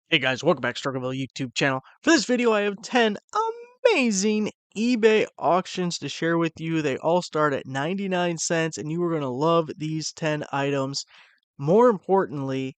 Hey guys, welcome back to Struggleville YouTube channel. For this video, I have 10 amazing eBay auctions to share with you. They all start at 99 cents, and you are going to love these 10 items. More importantly,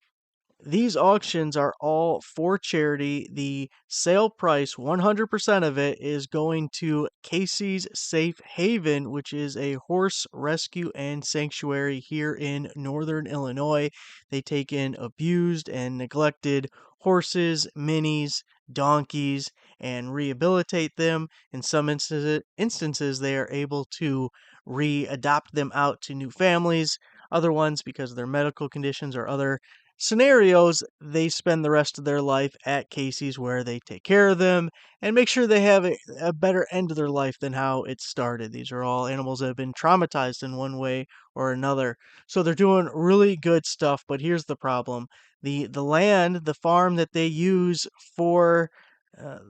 these auctions are all for charity. The sale price, 100% of it, is going to Casey's Safe Haven, which is a horse rescue and sanctuary here in northern Illinois. They take in abused and neglected horses, minis, donkeys, and rehabilitate them. In some instances, they are able to re-adopt them out to new families. Other ones, because of their medical conditions or other scenarios, they spend the rest of their life at Casey's where they take care of them and make sure they have a better end of their life than how it started. These are all animals that have been traumatized in one way or another. So they're doing really good stuff, but here's the problem. The land, the farm that they use for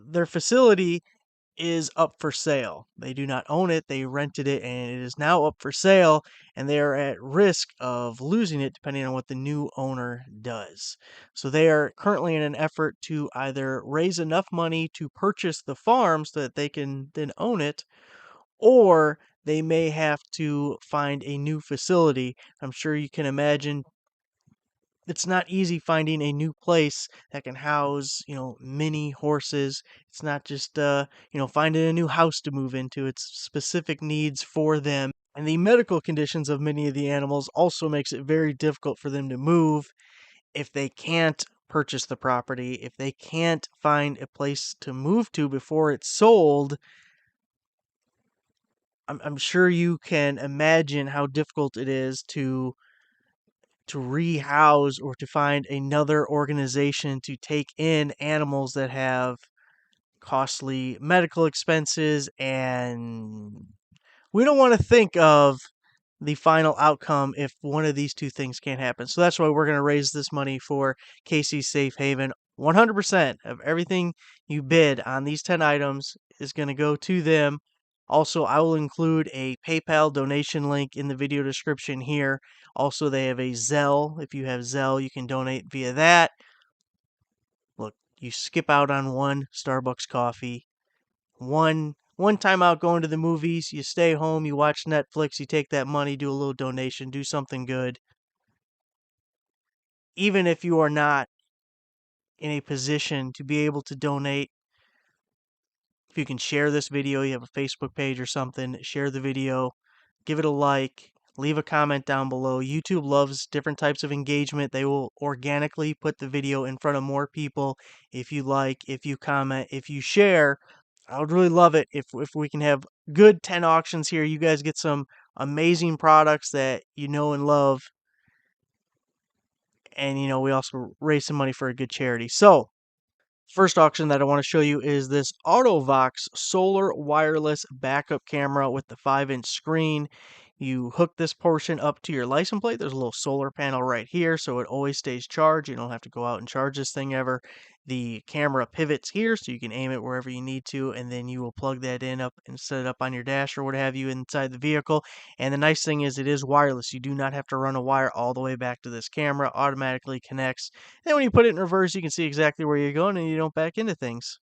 their facility is up for sale. They do not own it, they rented it, and it is now up for sale, and they are at risk of losing it depending on what the new owner does. So they are currently in an effort to either raise enough money to purchase the farm so that they can then own it, or they may have to find a new facility. I'm sure you can imagine it's not easy finding a new place that can house, mini horses. It's not just, finding a new house to move into. It's specific needs for them. And the medical conditions of many of the animals also makes it very difficult for them to move if they can't purchase the property, if they can't find a place to move to before it's sold. I'm sure you can imagine how difficult it is to rehouse or to find another organization to take in animals that have costly medical expenses, and we don't want to think of the final outcome if one of these two things can't happen. So that's why we're going to raise this money for Casey's Safe Haven. 100% of everything you bid on these 10 items is going to go to them. Also, I will include a PayPal donation link in the video description here. Also, they have a Zelle. If you have Zelle, you can donate via that. Look, you skip out on one Starbucks coffee, one time out going to the movies, you stay home, you watch Netflix, you take that money, do a little donation, do something good. Even if you are not in a position to be able to donate, if you can share this video, you have a Facebook page or something, share the video, give it a like, leave a comment down below. YouTube loves different types of engagement. They will organically put the video in front of more people if you like, if you comment, if you share. I would really love it if we can have good 10 auctions here. You guys get some amazing products that you know and love. And, we also raise some money for a good charity. So, first auction that I want to show you is this AutoVox solar wireless backup camera with the 5-inch screen. You hook this portion up to your license plate. There's a little solar panel right here, so it always stays charged. You don't have to go out and charge this thing ever. The camera pivots here, so you can aim it wherever you need to, and then you will plug that in up and set it up on your dash or what have you inside the vehicle. And the nice thing is it is wireless. You do not have to run a wire all the way back to this camera. Automatically connects. And when you put it in reverse, you can see exactly where you're going and you don't back into things.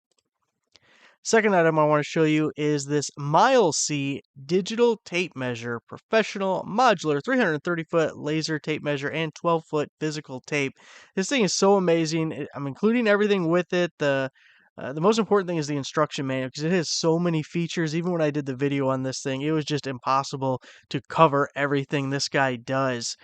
Second item I want to show you is this Mile C digital tape measure, professional modular 330-foot laser tape measure and 12-foot physical tape. This thing is so amazing. I'm including everything with it. The most important thing is the instruction manual because it has so many features. Even when I did the video on this thing, it was just impossible to cover everything this guy does.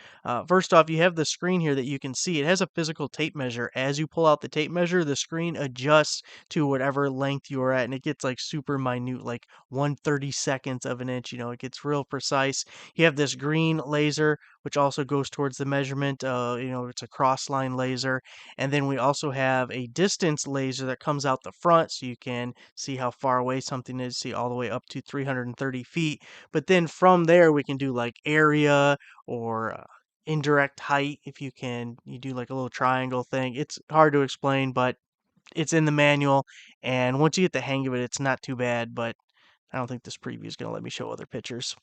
First off, you have the screen here that you can see. It has a physical tape measure. As you pull out the tape measure, the screen adjusts to whatever length you're at, and it gets like super minute, like 1/32 of an inch. It gets real precise. You have this green laser, which also goes towards the measurement. It's a cross line laser. And then we also have a distance laser that comes out the front so you can see how far away something is, see all the way up to 330 feet. But then from there, we can do like area or indirect height. If you do like a little triangle thing. It's hard to explain, but it's in the manual. And once you get the hang of it, it's not too bad. But I don't think this preview is going to let me show other pictures.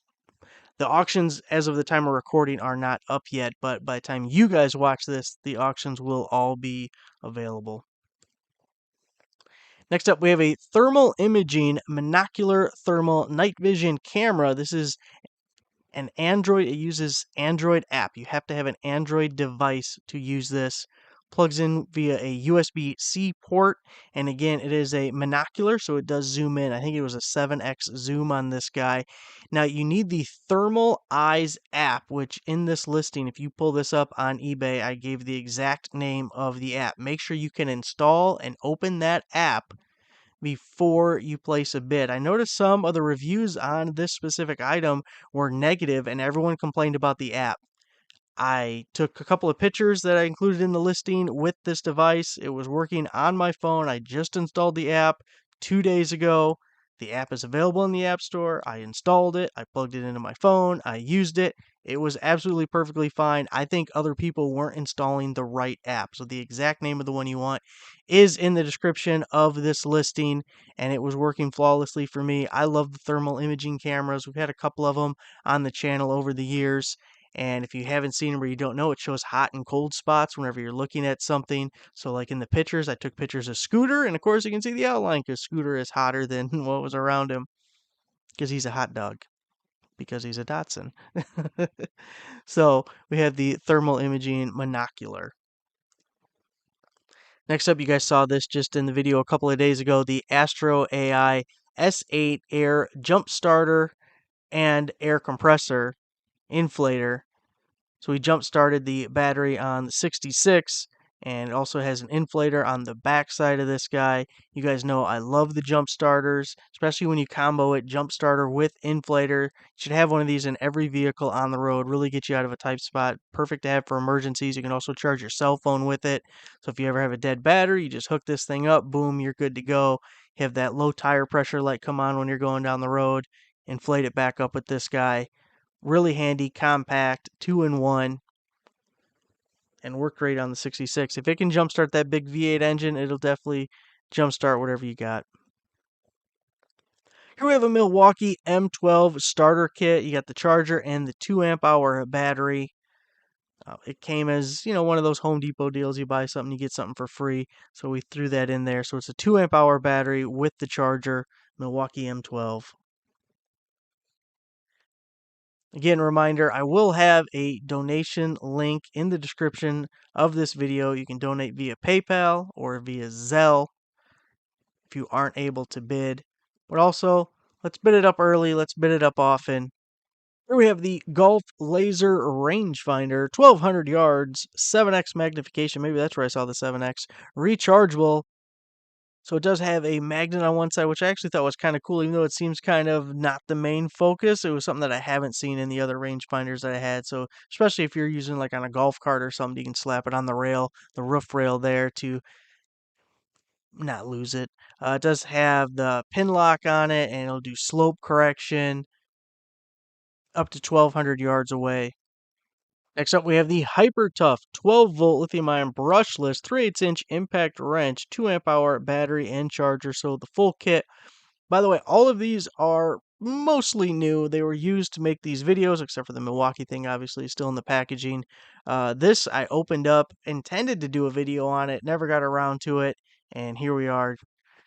The auctions, as of the time of recording, are not up yet, but by the time you guys watch this, the auctions will all be available. Next up, we have a thermal imaging monocular thermal night vision camera. This is an Android. It uses Android app. You have to have an Android device to use this. Plugs in via a USB-C port, and again, it is a monocular, so it does zoom in. I think it was a 7x zoom on this guy. Now, you need the Thermal Eyes app, which in this listing, if you pull this up on eBay, I gave the exact name of the app. Make sure you can install and open that app before you place a bid. I noticed some of the reviews on this specific item were negative and everyone complained about the app. I took a couple of pictures that I included in the listing with this device. It was working on my phone. I just installed the app 2 days ago. The app is available in the App Store. I installed it. I plugged it into my phone. I used it. It was absolutely perfectly fine. I think other people weren't installing the right app. So the exact name of the one you want is in the description of this listing, and it was working flawlessly for me. I love the thermal imaging cameras. We've had a couple of them on the channel over the years. And if you haven't seen them or you don't know, it shows hot and cold spots whenever you're looking at something. So like in the pictures, I took pictures of Scooter, and of course you can see the outline because Scooter is hotter than what was around him because he's a hot dog, because he's a Dotson. So we have the thermal imaging monocular. Next up, you guys saw this just in the video a couple of days ago, the Astro AI S8 Air Jump Starter and Air Compressor Inflator. So we jump started the battery on the 66, and it also has an inflator on the back side of this guy. You guys know I love the jump starters, especially when you combo it jump starter with inflator. You should have one of these in every vehicle on the road, really get you out of a tight spot. Perfect to have for emergencies. You can also charge your cell phone with it. So if you ever have a dead battery, you just hook this thing up, boom, you're good to go. You have that low tire pressure light come on when you're going down the road. Inflate it back up with this guy. Really handy, compact, 2-in-1, and work great on the 66. If it can jumpstart that big V8 engine, it'll definitely jumpstart whatever you got. Here we have a Milwaukee M12 starter kit. You got the charger and the 2 amp hour battery. It came as, one of those Home Depot deals. You buy something, you get something for free. So we threw that in there. So it's a 2 amp hour battery with the charger, Milwaukee M12. Again, reminder, I will have a donation link in the description of this video. You can donate via PayPal or via Zelle if you aren't able to bid. But also, let's bid it up early. Let's bid it up often. Here we have the Golf Laser Rangefinder, 1200 yards, 7x magnification. Maybe that's where I saw the 7x. Rechargeable. So it does have a magnet on one side, which I actually thought was kind of cool, even though it seems kind of not the main focus. It was something that I haven't seen in the other rangefinders that I had. So especially if you're using like on a golf cart or something, you can slap it on the rail, the roof rail there to not lose it. It does have the pin lock on it, and it'll do slope correction up to 1200 yards away. Next up, we have the Hyper Tough 12-volt lithium-ion brushless 3/8-inch impact wrench, 2 amp hour battery and charger. So the full kit. By the way, all of these are mostly new. They were used to make these videos, except for the Milwaukee thing, obviously, still in the packaging. This I opened up, intended to do a video on it, never got around to it, and here we are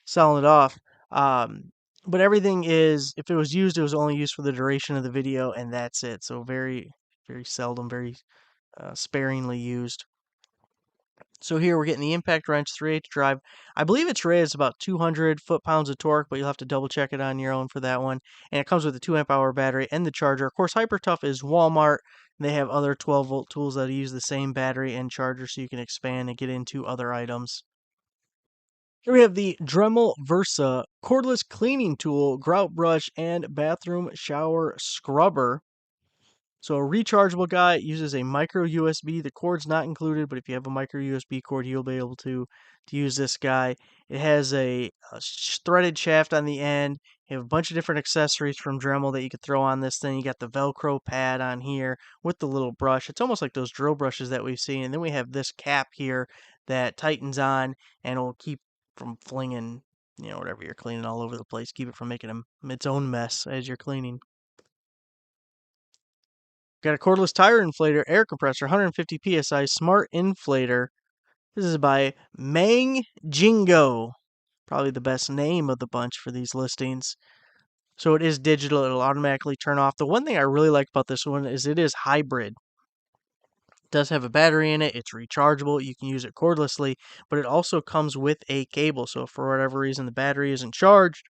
selling it off. But everything is, if it was used, it was only used for the duration of the video, and that's it. So very, very seldom, very sparingly used. So here we're getting the impact wrench 3/8 drive. I believe its rated is about 200 foot-pounds of torque, but you'll have to double check it on your own for that one. And it comes with a 2 amp hour battery and the charger. Of course, HyperTough is Walmart. They have other 12-volt tools that use the same battery and charger, so you can expand and get into other items. Here we have the Dremel Versa cordless cleaning tool, grout brush, and bathroom shower scrubber. So a rechargeable guy uses a micro USB. The cord's not included, but if you have a micro USB cord, you'll be able to use this guy. It has a threaded shaft on the end. You have a bunch of different accessories from Dremel that you could throw on this thing. You got the Velcro pad on here with the little brush. It's almost like those drill brushes that we've seen. And then we have this cap here that tightens on and will keep from flinging, whatever you're cleaning all over the place. Keep it from making its own mess as you're cleaning. Got a cordless tire inflator, air compressor, 150 psi, smart inflator. This is by Mang Jingo. probably the best name of the bunch for these listings. So it is digital. It'll automatically turn off. The one thing I really like about this one is it is hybrid. It does have a battery in it. It's rechargeable. You can use it cordlessly, but it also comes with a cable. So if for whatever reason the battery isn't charged,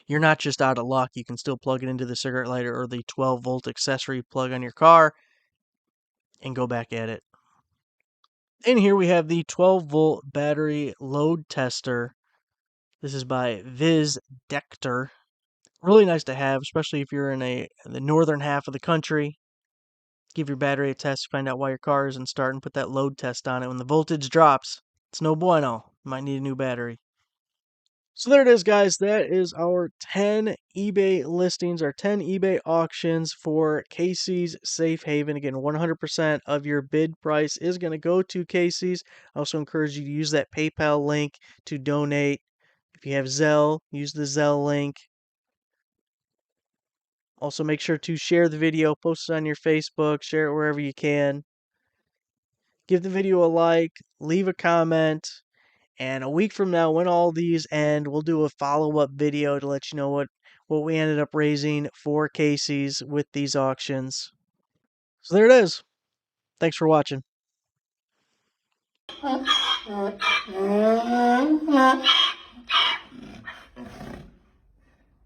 you're not just out of luck. You can still plug it into the cigarette lighter or the 12-volt accessory plug on your car and go back at it. In here we have the 12-volt battery load tester. This is by Vizdector. Really nice to have, especially if you're in the northern half of the country. Give your battery a test, find out why your car isn't starting, put that load test on it. When the voltage drops, it's no bueno. You might need a new battery. So there it is, guys. That is our 10 eBay listings, our 10 eBay auctions for Casey's Safe Haven. Again, 100% of your bid price is going to go to Casey's. I also encourage you to use that PayPal link to donate. If you have Zelle, use the Zelle link. Also, make sure to share the video, post it on your Facebook, share it wherever you can. Give the video a like, leave a comment. And a week from now, when all these end, we'll do a follow-up video to let you know what we ended up raising for Casey's with these auctions. So there it is. Thanks for watching.